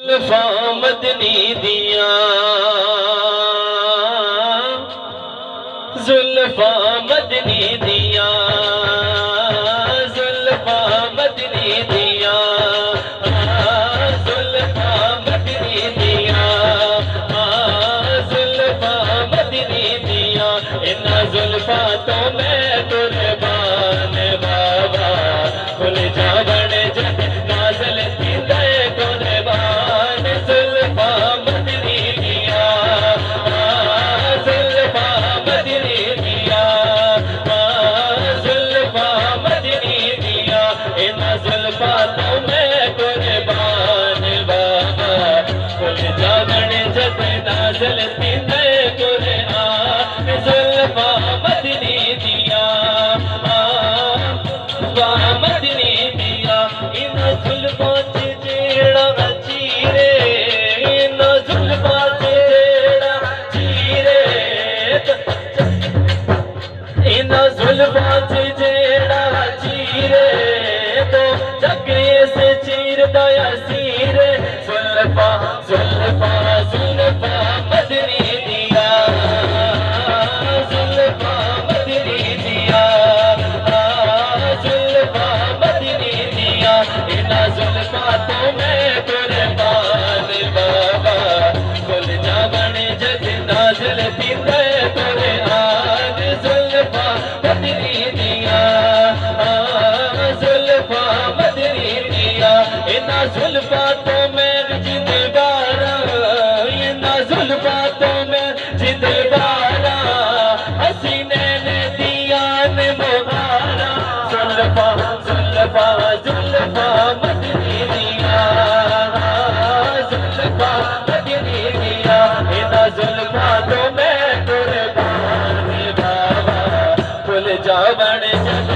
जुल्फा मदनी दिया, जुल्फा मदनी दिया, जुल्फा मदनी दिया, जुल्फा मदनी दिया, जुल्फा मदनी दिया। इन जुल्फा तो मैं कुर्बान बाबा, खुल जा बने जब नाज़िल थींदे कुर्बान। जुल्फा मदनी दिया, जुल्फा मदनी दिया, जुल्फा मदनी दिया। इन जुल्फा तो मैं कुर्बान बाबा, खुल जा बने जब नाज़िल थींदे कुर्बान। जुल्फा मदनी दिया, मदनी दिया। इन जुल्फा च जेड़ा चीरे, इन जुल्फा च जेड़ा चीरे, इन जुल्फा च जेड़ा चीरे तो जगे से चीर दया सीरे। जुल्फा जुल्फा जुल्फा मदनी दिया, जुल्फा मदनी दिया, जुल्फा मदनी दिया। इन जुल्फा तो मैं कुर्बान बाबा, खुल जा बने जब नाज़िल थींदे कुर्बान। जुल्फा मदनी दिया, जुल्फा मदनी दिया। इन जुल्फा तो मैं जिंदगारा, इन जुल्फा तो मैं जिंदगारा, हसीने ने दिया ने मुहारा। जुल्फा जुल्फा जुल्फा मदनी दिया, जुल्फा मदनी दिया। इन जुल्फा तो मैं कुर्बान बाबा, खुल जा बने जब